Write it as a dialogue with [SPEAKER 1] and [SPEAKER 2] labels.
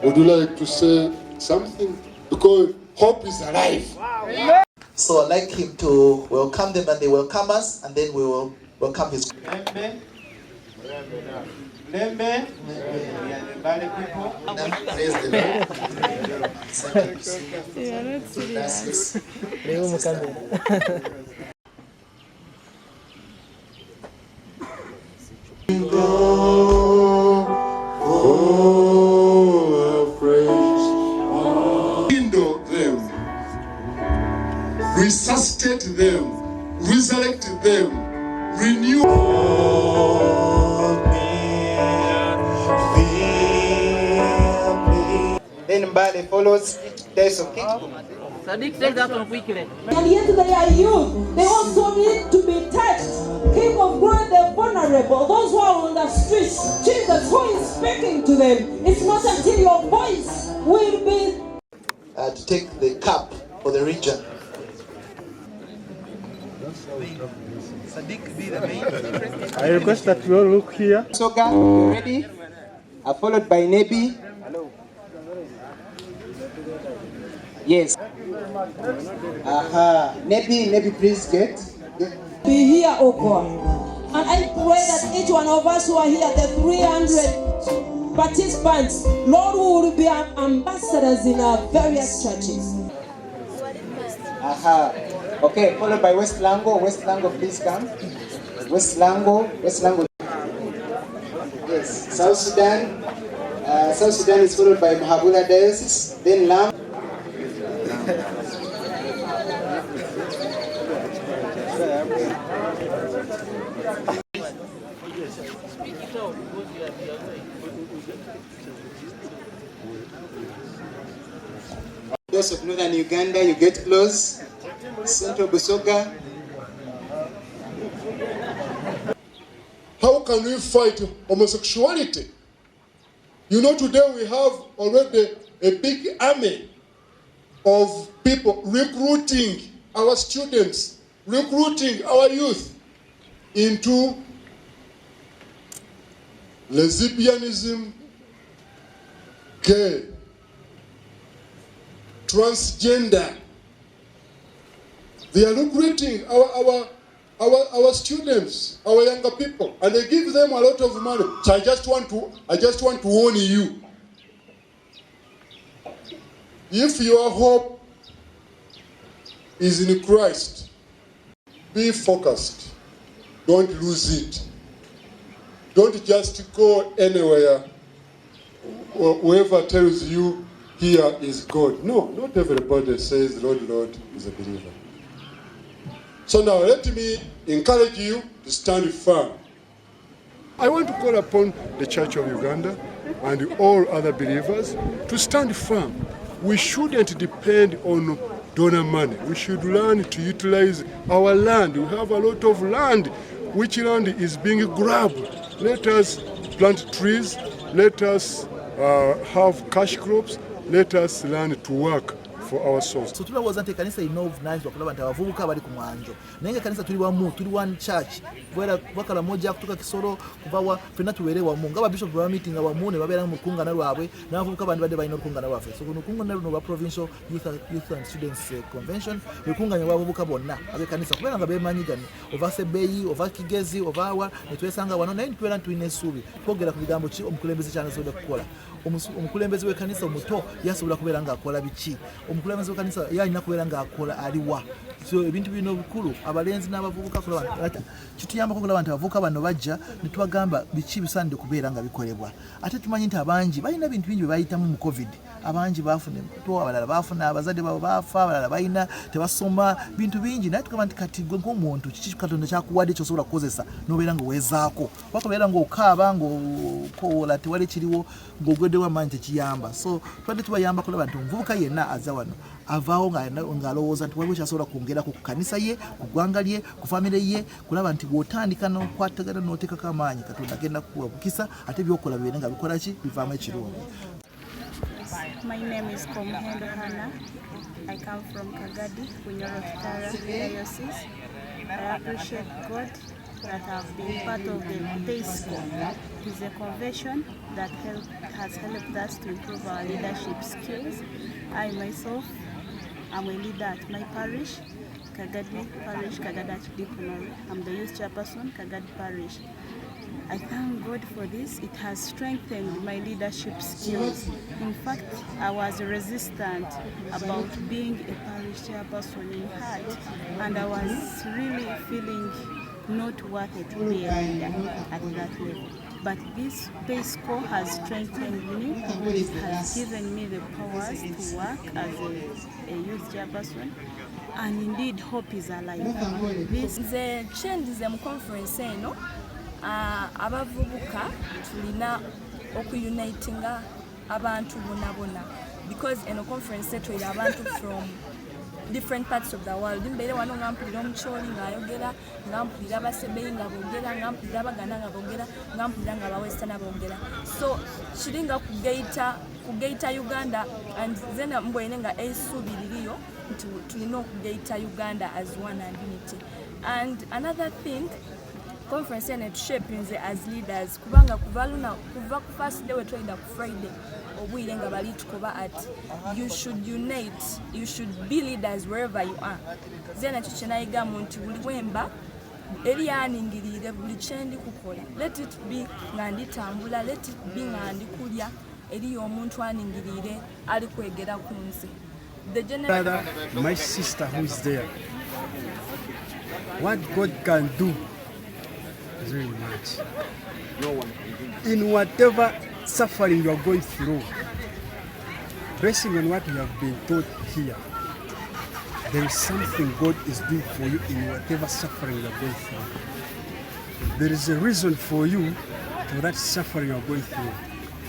[SPEAKER 1] Would you like to say something? Because hope is alive.
[SPEAKER 2] Wow. So I'd like him to welcome them and they welcome us, and then we will welcome his.
[SPEAKER 3] Lembe, we are the Bali people.
[SPEAKER 2] Praise the Lord.
[SPEAKER 4] Yeah, that's serious.
[SPEAKER 1] Resuscitate them, resurrect them, renew.
[SPEAKER 3] Then Bali follows days of kingdom.
[SPEAKER 5] Sadiq said that one quickly.
[SPEAKER 6] And yet they are youth. They also need to be touched. King of glory, the vulnerable, those who are on the streets. Jesus, who is speaking to them? It's not until your voice will be.
[SPEAKER 2] To take the cup for the region.
[SPEAKER 7] I request that you all look here.
[SPEAKER 3] Soga, you ready? Followed by Nebi. Hello. Yes. Nebi, please get.
[SPEAKER 6] Be here, O God. And I pray that each one of us who are here, the 300 participants, Lord, who will be ambassadors in our various churches.
[SPEAKER 3] Okay, followed by West Lango. West Lango, please come. West Lango. Yes, South Sudan. South Sudan is followed by Mahabula Diocese, then Lam. Those of northern Uganda, you get close. Central Busoga.
[SPEAKER 1] How can we fight homosexuality? You know, today we have already a big army of people recruiting our students, recruiting our youth into lesbianism, gay, transgender. They are recruiting our students, our younger people, and they give them a lot of money. So I just want to warn you. If your hope is in Christ, be focused. Don't lose it. Don't just go anywhere. Whoever tells you here is God. No, not everybody says Lord, Lord is a believer. So now let me encourage you to stand firm. I want to call upon the Church of Uganda and all other believers to stand firm. We shouldn't depend on donor money. We should learn to utilize our land. We have a lot of land. Which land is being grabbed? Let us plant trees. Let us have cash crops. Let us learn to work for our souls.
[SPEAKER 2] So tulawoza nti kanisa ino obuvunanyizibwa kulaba nti abavubuka bali ku mwanjo naye kanisa tuli wamu, tuli one church wakala moja kutoka Kisoro kuvawa fena tuwere wamu nga bishop ba meeting wamu ne babera mu kungana lwabwe n'abavubuka bandi bade bayina kungana lwaffe. So kuno kungana luno ba provincial youth and students convention bekunganya abavubuka bonna abe kanisa kubera nga bemanyigani ova Sebeyi ova Kigezi ova wa netwesanga wano naye twera twine subi twogera ku bigambo ki omukulembeze cyane soda kukola omukulembeze w'ekanisa omuto yasobola kubeera nga akola biki omukulembeze w'ekanisa yalina kubeera nga akola aliwa. So ebintu bino bikulu abalenzi n'abavubuka kulaba kituyambako kulaba nti abavubuka bano bajja ne tubagamba biki bisaanidde kubeera nga bikolebwa. Ate tumanyi nti abangi balina bintu bingi bye bayitamu mu COVID. Abangi baafuna embuto, abalala baafuna abazadde baabwe baafa, abalala balina tebasoma bintu bingi. Naye tukaba nti kati gwe ng'omuntu kiki Katonda kyakuwadde ky'osobola kukozesa n'obeera nga weezaako wakabeera ng'okaaba ng'okoola tewali kiriwo ng'ogweddewo amaanyi tekiyamba. So tubadde tubayamba kulaba nti omuvubuka yenna aza wano avaawo ng'alowooza nti waliwo kyasobola kwongerako ku kanisa ye, ku ggwanga lye, ku famire ye, kulaba nti bw'otandika n'okwatagana n'oteekako amaanyi Katonda agenda kukuwa bukisa ate by'okola bibeere nga bikola ki bivaamu ekirungi.
[SPEAKER 4] My name is Komhendo Hannah. I come from Kagadi, Bunyoro Kitara Diocese. I appreciate God that have been part of the PACE. It is a convention that has helped us to improve our leadership skills. I myself am a leader at my parish, Kagadi Parish, Kagadi Diconary. I'm the youth chairperson, Kagadi Parish. I thank God for this. It has strengthened my leadership skills. In fact, I was resistant about being a parish chairperson in heart, and I was really feeling not worthy to be a leader at that level. But this PACE has strengthened me. It has given me the powers to work as a youth chairperson, and indeed hope is alive. This
[SPEAKER 8] is a change in the conference, no? Abavubuka tulina okuyunitinga abantu bonna because in a conference twira abantu from different parts of the world. Mbere wano ngampulira omucholi ngayogera, ngampulira abasebeyi nga boogera, ngampulira abaganda nga boogera, ngampulira nga abawestern boogera. So kiringa kugeita Uganda, and then mbwene nga esubiririyo nti tulina okugeita Uganda as one and unity. And another thing, conference and shaping as leaders kubanga kuvaluna kuva ku first day wetwenda ku Friday obwire nga bali tukoba at you should unite, you should be leaders wherever you are. Zena chichenayiga muntu buli wemba eri yaningirire buli chendi kukola, let it be ngandi tambula, let it be ngandi kulya eri omuntu aningirire ali kwegera kunzi. The general
[SPEAKER 7] my sister who is there, what God can do very much. In whatever suffering you are going through, based on what you have been taught here, there is something God is doing for you in whatever suffering you are going through. There is a reason for you for that suffering you are going through.